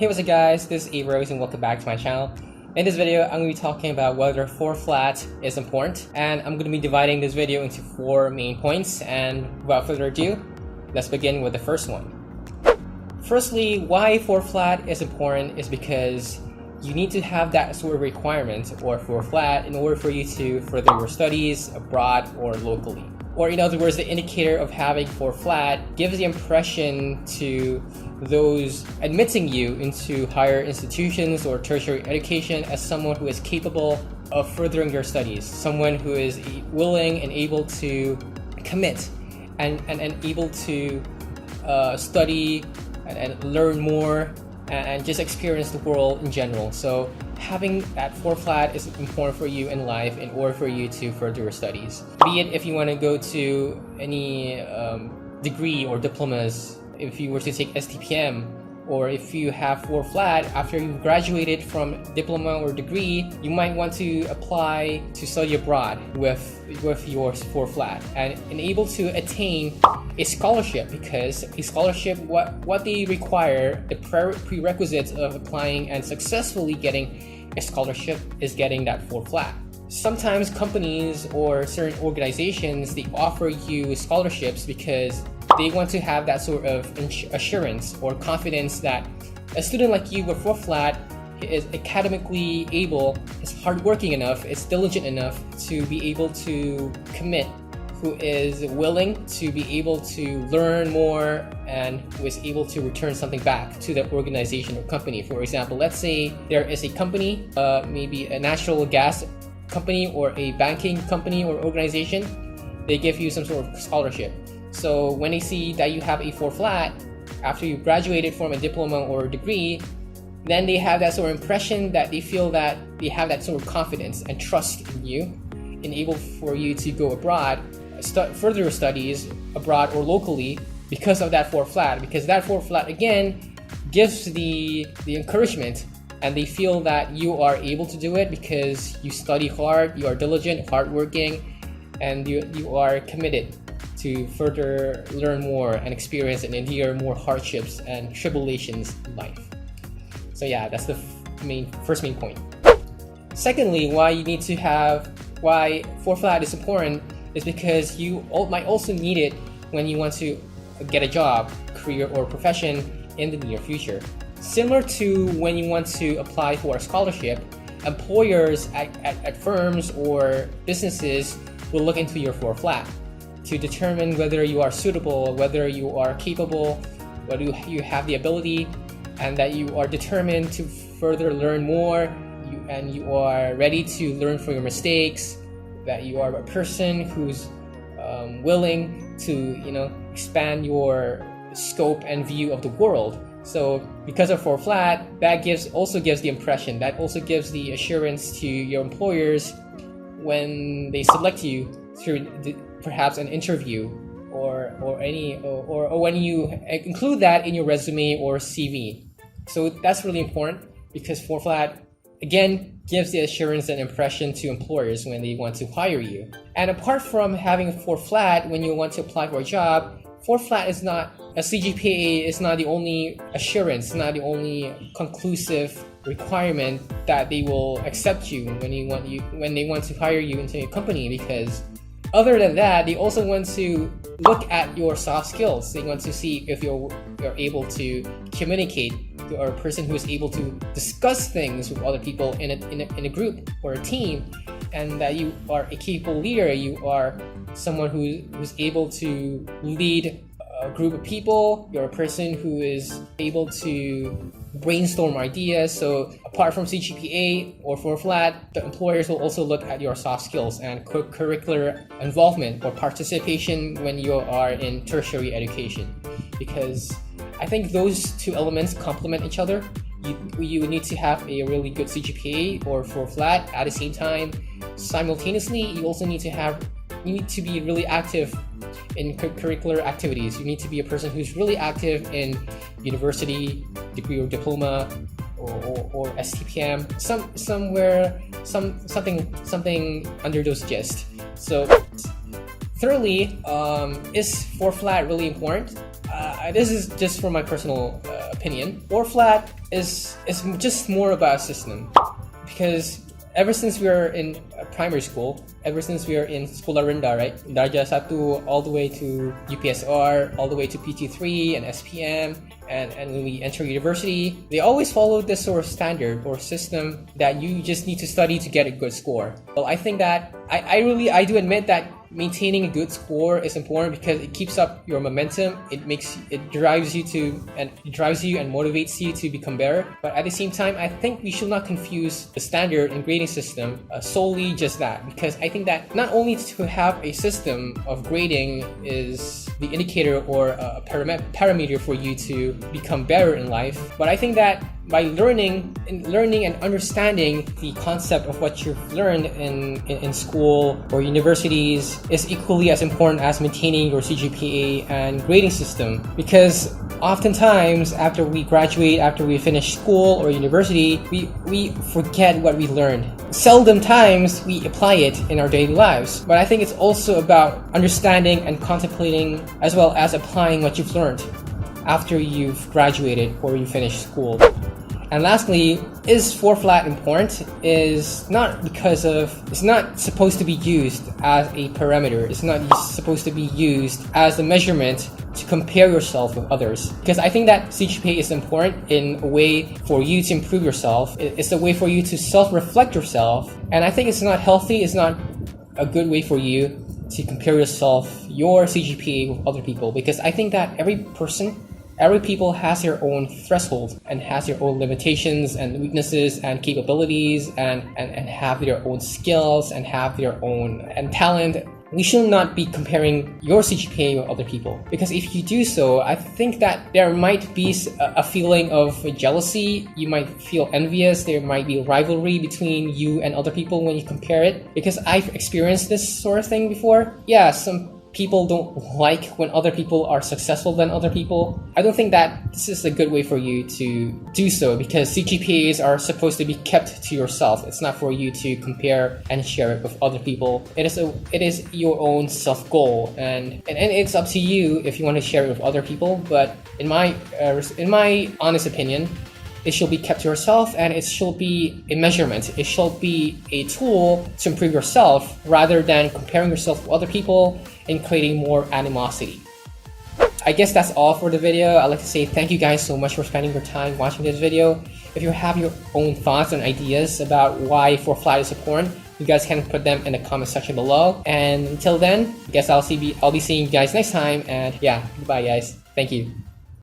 Hey, what's up guys, this is Rose and welcome back to my channel. In this video, I'm going to be talking about whether 4 flat is important, and I'm going to be dividing this video into 4 main points, and without further ado, let's begin with the first one. Firstly, why 4 flat is important is because you need to have that sort of requirement, or 4 flat, in order for you to further your studies abroad or locally. Or in other words, the indicator of having 4 flat gives the impression to those admitting you into higher institutions or tertiary education as someone who is capable of furthering your studies, someone who is willing and able to commit and able to study and learn more and just experience the world in general. So having that 4 flat is important for you in life in order for you to further your studies. Be it if you want to go to any degree or diplomas, if you were to take STPM, or if you have 4 flat after you graduated from diploma or degree, you might want to apply to study abroad with your 4 flat and able to attain a scholarship, because a scholarship, what they require, the prerequisites of applying and successfully getting a scholarship is getting that 4 flat. Sometimes companies or certain organizations, they offer you scholarships because they want to have that sort of assurance or confidence that a student like you with 4 flat is academically able, is hardworking enough, is diligent enough to be able to commit, who is willing to be able to learn more, and who is able to return something back to the organization or company. For example, let's say there is a company, maybe a natural gas company or a banking company or organization, they give you some sort of scholarship. So when they see that you have a 4 flat after you graduated from a diploma or a degree, then they have that sort of impression that they feel that they have that sort of confidence and trust in you, enable for you to go abroad, further your studies abroad or locally because of that 4 flat. Because that 4 flat again gives the encouragement, and they feel that you are able to do it because you study hard, you are diligent, hardworking, and you are committed to further learn more and experience and endure more hardships and tribulations in life. So yeah, that's the first main point. Secondly, why 4 flat is important is because you might also need it when you want to get a job, career, or profession in the near future. Similar to when you want to apply for a scholarship, employers at firms or businesses will look into your 4 flat to determine whether you are suitable, whether you are capable, whether you have the ability, and that you are determined to further learn more, and you are ready to learn from your mistakes, that you are a person who's willing to expand your scope and view of the world. So because of 4 flat, that also gives the impression, that also gives the assurance to your employers when they select you through perhaps an interview or when you include that in your resume or CV. So that's really important, because 4 flat again gives the assurance and impression to employers when they want to hire you. And apart from having 4 flat when you want to apply for a job, 4 flat is not a CGPA, is not the only assurance, not the only conclusive requirement that they will accept you when they want to hire you into a company, because other than that, they also want to look at your soft skills. They want to see if you're able to communicate, or a person who is able to discuss things with other people in a group or a team, and that you are a capable leader. You are someone who's able to lead a group of people. You're a person who is able to brainstorm ideas. So apart from CGPA or 4 flat, the employers will also look at your soft skills and curricular involvement or participation when you are in tertiary education, because I think those 2 elements complement each other. You need to have a really good CGPA or 4 flat. At the same time, simultaneously, you also need to be really active in curricular activities. You need to be a person who's really active in university, degree or diploma, or STPM, something under those gist. So thirdly, is 4 flat really important? This is just from my personal opinion, 4 flat is just more about a system, because ever since we are in primary school, ever since we are in Sekolah Rendah, right? Darjah 1 all the way to UPSR, all the way to PT3 and SPM, and when we enter university, they always follow this sort of standard or system that you just need to study to get a good score. Well, I think that I do admit that maintaining a good score is important because it keeps up your momentum. It drives you and motivates you to become better. But at the same time, I think we should not confuse the standard and grading system solely just that, because I think that not only to have a system of grading is the indicator or a parameter for you to become better in life, but I think that by learning and understanding the concept of what you've learned in school or universities is equally as important as maintaining your CGPA and grading system. Because oftentimes after we graduate, after we finish school or university, we forget what we learned. Seldom times we apply it in our daily lives. But I think it's also about understanding and contemplating as well as applying what you've learned after you've graduated or you finish school. And lastly, is 4 flat important? Is not because it's not supposed to be used as a parameter. It's not supposed to be used as a measurement to compare yourself with others. Because I think that CGPA is important in a way for you to improve yourself. It's a way for you to self-reflect yourself. And I think it's not healthy, it's not a good way for you to compare your CGPA with other people. Because I think that every people has their own threshold and has their own limitations and weaknesses and capabilities and have their own skills and have their own talent. We should not be comparing your CGPA with other people, because if you do so, I think that there might be a feeling of jealousy. You might feel envious. There might be rivalry between you and other people when you compare it, because I've experienced this sort of thing before. Yeah, some people don't like when other people are successful than other people. I don't think that this is a good way for you to do so, because CGPAs are supposed to be kept to yourself. It's not for you to compare and share it with other people. It is your own self goal, and it's up to you if you want to share it with other people. But in my honest opinion, it should be kept to yourself, and it should be a measurement. It should be a tool to improve yourself rather than comparing yourself with other people and creating more animosity. I guess that's all for the video. I'd like to say thank you guys so much for spending your time watching this video. If you have your own thoughts and ideas about why 4 flat is important, you guys can put them in the comment section below. And until then, I guess I'll be seeing you guys next time. And yeah, goodbye guys. Thank you.